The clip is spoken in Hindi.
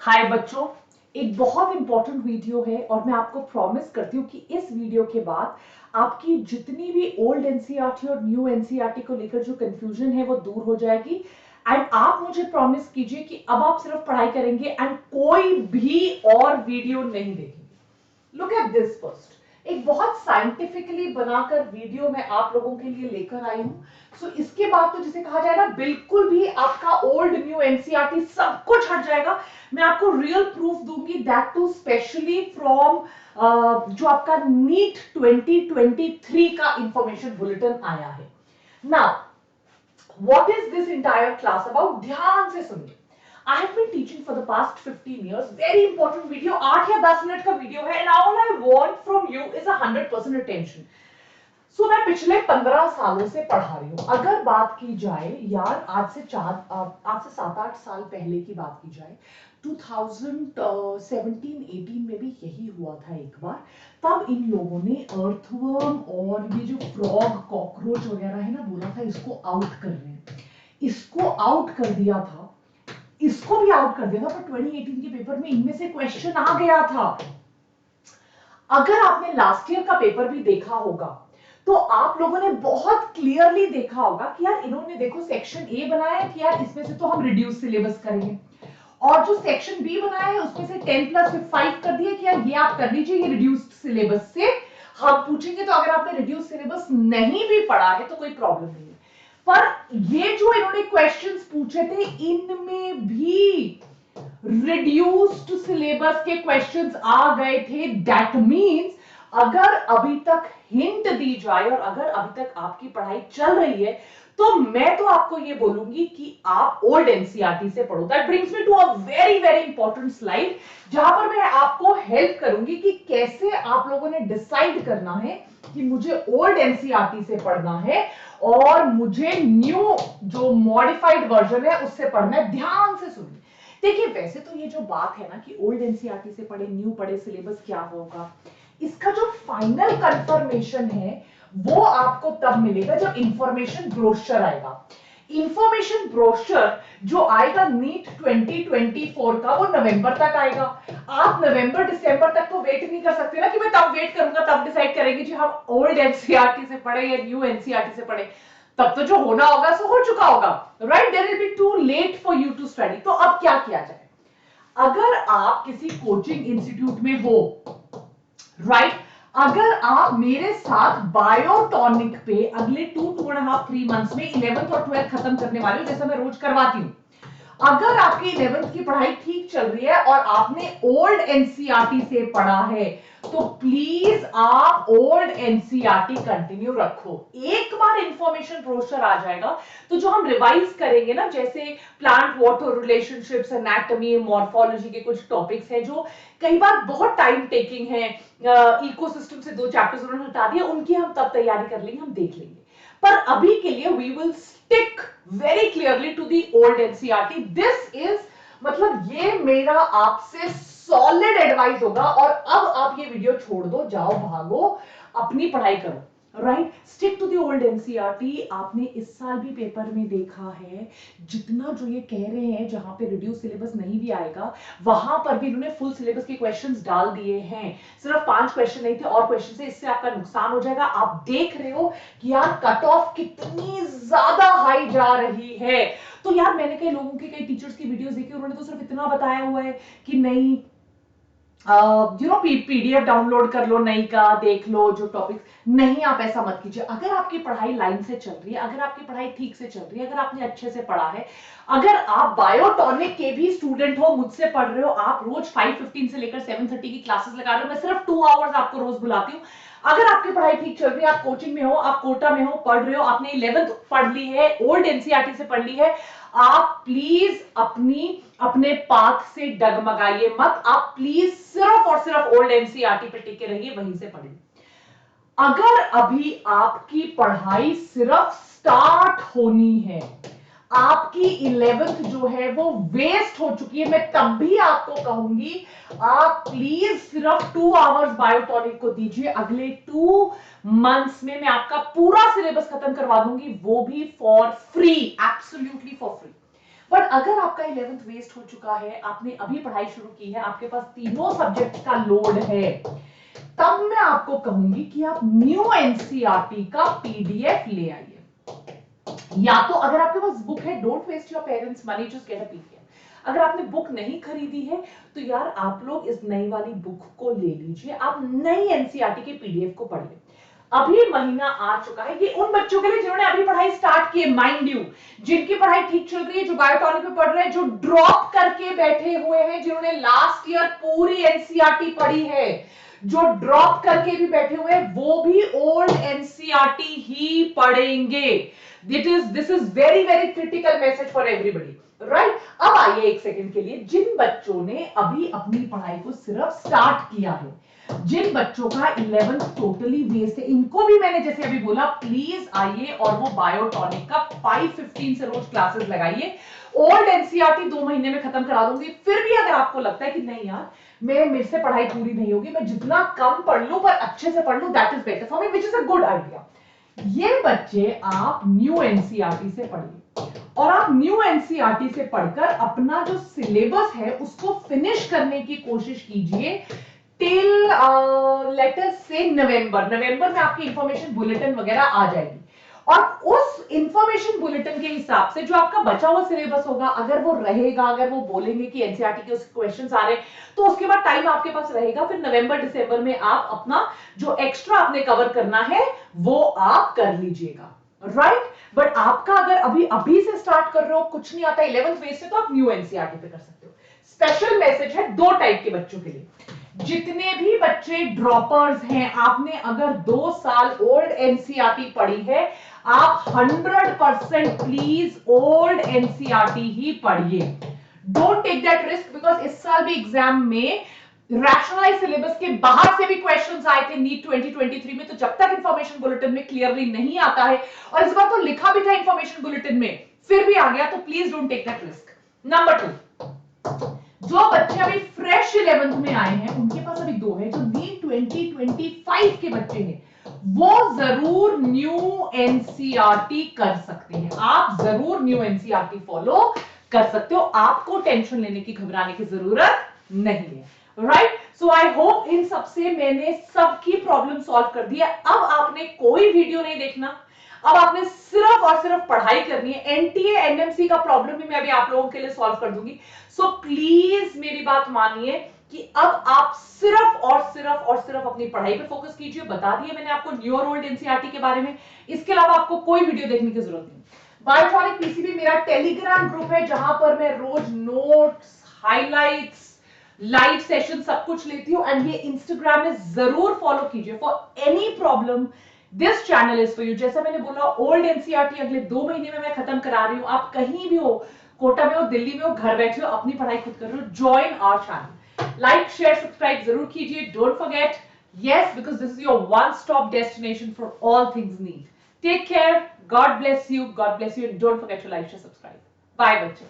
हाय बच्चों, एक बहुत इंपॉर्टेंट वीडियो है और मैं आपको प्रॉमिस करती हूँ कि इस वीडियो के बाद आपकी जितनी भी ओल्ड एनसीईआरटी और न्यू एनसीईआरटी को लेकर जो कंफ्यूजन है वो दूर हो जाएगी। एंड आप मुझे प्रॉमिस कीजिए कि अब आप सिर्फ पढ़ाई करेंगे एंड कोई भी और वीडियो नहीं देखेंगे। Look at this first. एक बहुत साइंटिफिकली बनाकर वीडियो मैं आप लोगों के लिए लेकर आई हूं। सो इसके बाद तो जिसे कहा जाए ना, बिल्कुल भी आपका ओल्ड न्यू एनसीईआरटी सब कुछ हट जाएगा। मैं आपको रियल प्रूफ दूंगी, दैट टू स्पेशली फ्रॉम जो आपका नीट 2023 का इंफॉर्मेशन बुलेटिन आया है। Now what is this entire class about, ध्यान से सुनिए। I have been teaching for the past 15 years. Very important video, 8 या 10 मिनट का वीडियो है and all I want from you is 100% attention. सो मैं पिछले 15 सालों से पढ़ा रही हूँ। अगर बात की जाए यार, आज से 7-8 साल पहले की बात की जाए, 2017-18 में भी यही हुआ था एक बार। तब इन लोगों ने अर्थवर्म और ये जो फ्रॉग कॉकरोच वगैरह है ना, बोला था इसको आउट कर रहे हैं। इसको आउट कर दिया था, इसको भी आउट कर दिया था, पर 2018 के पेपर में इनमें से क्वेश्चन आ गया था। अगर आपने लास्ट ईयर का पेपर भी देखा होगा तो आप लोगों ने बहुत क्लियरली देखा होगा कि यार इन्होंने देखो सेक्शन ए बनाया है कि यार इसमें से तो हम रिड्यूस सिलेबस करेंगे, और जो सेक्शन बी बनाया है उसमें से 10+5 कर दिया कि यार ये आप कर लीजिए, ये रिड्यूस्ड सिलेबस से हम पूछेंगे। तो अगर आपने रिड्यूस सिलेबस नहीं भी पढ़ा है तो कोई प्रॉब्लम नहीं है। पर ये जो इन्होंने क्वेश्चंस पूछे थे इनमें भी रिड्यूस्ड सिलेबस के क्वेश्चंस आ गए थे। दैट मींस अगर अभी तक हिंट दी जाए और अगर अभी तक आपकी पढ़ाई चल रही है तो मैं तो आपको ये बोलूंगी कि आप ओल्ड एनसीईआरटी से पढ़ो। That brings me to a very very important slide, जहां पर मैं आपको हेल्प करूंगी कि कैसे आप लोगों ने डिसाइड करना है कि मुझे ओल्ड एनसीईआरटी से पढ़ना है और मुझे न्यू जो मॉडिफाइड वर्जन है उससे पढ़ना है। ध्यान से सुनिए। देखिए, वैसे तो ये जो बात है ना कि ओल्ड एनसीईआरटी से पढ़े न्यू पढ़े सिलेबस क्या होगा, इसका जो फाइनल कंफर्मेशन है वो आपको तब मिलेगा जब इंफॉर्मेशन ब्रोशर आएगा। इंफॉर्मेशन ब्रोशर जो आएगा नीट 2024 का, वो नवंबर तक आएगा। आप नवंबर दिसंबर तक तो वेट नहीं कर सकते ना कि मैं तब वेट करूंगा, तब डिसाइड करेंगे जी हम ओल्ड एनसीईआरटी से पढ़े या न्यू एनसीईआरटी से पढ़े। तब तो जो होना होगा सो हो चुका होगा, right? There will be too late for you to study. तो अब क्या किया जाए? अगर आप किसी कोचिंग इंस्टीट्यूट में हो, राइट, अगर आप मेरे साथ बायोटॉनिक पे अगले 2.5-3 मंथ्स में 11th और 12th खत्म करने वाले हो, जैसा मैं रोज करवाती हूं, अगर आपकी 11th की पढ़ाई ठीक चल रही है और आपने ओल्ड एनसीईआरटी से पढ़ा है तो प्लीज आप ओल्ड एनसीईआरटी कंटिन्यू रखो। एक बार इंफॉर्मेशन ब्रोशर आ जाएगा तो जो हम रिवाइज करेंगे ना, जैसे plant water relationships, anatomy, morphology के कुछ टॉपिक्स हैं जो कई बार बहुत टाइम टेकिंग है, इकोसिस्टम से 2 चैप्टर्स उन्होंने हटा दिया, उनकी हम तब तैयारी कर लेंगे, हम देख लेंगे। पर अभी के लिए we will stick very clearly to the old NCERT. This is, मतलब ये मेरा आपसे सॉलिड एडवाइस होगा। और अब आप ये वीडियो छोड़ दो, जाओ भागो, अपनी पढ़ाई करो, right? Stick to the old NCERT. आपने इस साल भी पेपर में देखा है, जितना जो ये कह रहे हैं जहां पे रिड्यूस सिलेबस नहीं भी आएगा वहां पर भी इन्होंने फुल सिलेबस के क्वेश्चंस डाल दिए हैं। सिर्फ 5 क्वेश्चन नहीं थे और क्वेश्चन से, इससे आपका नुकसान हो जाएगा। आप देख रहे हो कि यार कट ऑफ कितनी ज्यादा हाई जा रही है। तो यार मैंने कई लोगों के, कई टीचर्स की वीडियोस देखी, उन्होंने तो सिर्फ इतना बताया हुआ है कि नहीं पीडीएफ डाउनलोड कर लो, नहीं का देख लो जो टॉपिक्स। नहीं, आप ऐसा मत कीजिए। अगर आपकी पढ़ाई लाइन से चल रही है, अगर आपकी पढ़ाई ठीक से चल रही है, अगर आपने अच्छे से पढ़ा है, अगर आप बायोटॉनिक के भी स्टूडेंट हो, मुझसे पढ़ रहे हो, आप रोज 5:15 से लेकर 7:30 की क्लासेस लगा रहे हो, मैं सिर्फ 2 आवर्स आपको रोज बुलाती हूँ। अगर आपकी पढ़ाई ठीक चल रही है, आप कोचिंग में हो, आप कोटा में हो, पढ़ रहे हो, आपने 11th पढ़ ली है, ओल्ड एनसीईआरटी से पढ़ ली है, आप प्लीज अपने पाथ से डगमगाइए मत। आप प्लीज सिर्फ और सिर्फ ओल्ड एनसीईआरटी पे टिके रहिए, वहीं से पढ़िए। अगर अभी आपकी पढ़ाई सिर्फ स्टार्ट होनी है, आपकी 11th जो है वो वेस्ट हो चुकी है, मैं तब भी आपको कहूंगी आप प्लीज सिर्फ 2 आवर्स बायोटॉनिक को दीजिए। अगले 2 मंथ्स में मैं आपका पूरा सिलेबस खत्म करवा दूंगी, वो भी for free, absolutely for free. But अगर आपका 11th वेस्ट हो चुका है, आपने अभी पढ़ाई शुरू की है, आपके पास तीनों सब्जेक्ट का लोड है, तब मैं आपको कहूंगी कि आप न्यू एनसीईआरटी का पीडीएफ ले आइए। या तो अगर आपके पास बुक है, don't waste your parents money, just get a PDF. अगर आपने बुक नहीं खरीदी है तो यार आप लोग इस नई वाली बुक को ले लीजिए, आप नई एनसीईआरटी के पीडीएफ को पढ़िए। अभी महीना आ चुका है, ये उन बच्चों के लिए जिन्होंने अभी पढ़ाई स्टार्ट की है, माइंड यू, जिनकी पढ़ाई ठीक चल रही है, जो बायोटॉनिक में पढ़ रहे हैं, जो ड्रॉप करके बैठे हुए हैं, जिन्होंने लास्ट ईयर पूरी एनसीईआरटी पढ़ी है, जो ड्रॉप करके भी बैठे हुए हैं, वो भी ओल्ड एनसीईआरटी ही पढ़ेंगे। This is very very critical message for everybody, right. अब आइए एक सेकंड के लिए, जिन बच्चों ने अभी अपनी पढ़ाई को सिर्फ स्टार्ट किया है, जिन बच्चों का 11th टोटली वेस्ट है, इनको भी मैंने जैसे अभी बोला, प्लीज आइए और वो बायोटॉनिक का 5:15 से रोज क्लासेस लगाइए। ओल्ड एनसीईआरटी 2 महीने में खत्म करा दूंगी। फिर भी अगर आपको लगता है कि नहीं यार, मेरे से पढ़ाई पूरी नहीं होगी, मैं जितना कम पढ़ लूं पर अच्छे से पढ़ लूं, that is better for me, which is a good idea. ये बच्चे आप न्यू एनसीईआरटी से पढ़िए, और आप न्यू एनसीईआरटी से पढ़कर अपना जो सिलेबस है उसको फिनिश करने की कोशिश कीजिए टिल लेटर से नवंबर में आपकी इंफॉर्मेशन बुलेटिन वगैरह आ जाएगी, और उस इंफॉर्मेशन बुलेटिन के हिसाब से जो आपका बचा हुआ सिलेबस होगा, अगर वो रहेगा, अगर वो बोलेंगे कि एनसीईआरटी के उस क्वेश्चंस आ रहे, तो उसके बाद टाइम आपके पास रहेगा, फिर नवंबर दिसंबर में आप अपना जो एक्स्ट्रा आपने कवर करना है वो आप कर लीजिएगा, राइट। बट आपका अगर अभी से स्टार्ट कर रहे हो, कुछ नहीं आता 11th बेस से, तो आप न्यू एनसीईआरटी पे कर सकते हो। स्पेशल मैसेज है 2 टाइप के बच्चों के लिए। जितने भी बच्चे ड्रॉपर्स हैं, आपने अगर 2 साल ओल्ड एनसीईआरटी पढ़ी है, आप 100% प्लीज ओल्ड एनसीईआरटी ही पढ़िए। Don't take that risk, because इस साल भी एग्जाम में रैशनलाइज सिलेबस के बाहर से भी क्वेश्चंस आए थे नीट 2023 में, तो जब तक इंफॉर्मेशन बुलेटिन में क्लियरली नहीं आता है, और इस बार तो लिखा भी था इंफॉर्मेशन बुलेटिन में, फिर भी आ गया, तो please don't take that risk. Number 2, जो बच्चे अभी फ्रेश 11th में आए हैं, उनके पास अभी 2 है, जो नीट 2025 के बच्चे हैं, वो जरूर न्यू एनसीईआरटी कर सकते हैं। आप जरूर न्यू एनसीईआरटी फॉलो कर सकते हो, आपको टेंशन लेने की, घबराने की जरूरत नहीं है, राइट। सो आई होप इन सबसे मैंने सबकी प्रॉब्लम सॉल्व कर दी है। अब आपने कोई वीडियो नहीं देखना, अब आपने सिर्फ और सिर्फ पढ़ाई करनी है। एनटीए एनएमसी का प्रॉब्लम भी मैं अभी आप लोगों के लिए सॉल्व कर दूंगी। सो प्लीज मेरी बात मानिए कि अब आप सिर्फ और सिर्फ अपनी पढ़ाई पे फोकस कीजिए। बता दिए मैंने आपको न्यू और ओल्ड एनसीईआरटी के बारे में, इसके अलावा आपको कोई वीडियो देखने की जरूरत नहीं। बायोटॉनिक पीसीबी मेरा टेलीग्राम ग्रुप है, जहां पर मैं रोज नोट्स, हाइलाइट्स, लाइव सेशन सब कुछ लेती हूँ, एंड ये इंस्टाग्राम में जरूर फॉलो कीजिए। For any problem this channel is for you. जैसा मैंने बोला, ओल्ड एनसीईआरटी अगले 2 महीने में मैं खत्म करा रही हूँ। आप कहीं भी हो, कोटा में हो, दिल्ली में हो, घर बैठे हो, अपनी पढ़ाई खुद कर रहे हो, join our channel. Like share subscribe जरूर कीजिए। Don't forget, yes, because this is your one-stop destination for all things NEET. Take care. God bless you. God bless you. And don't forget to like, share, subscribe. Bye, बच्चों.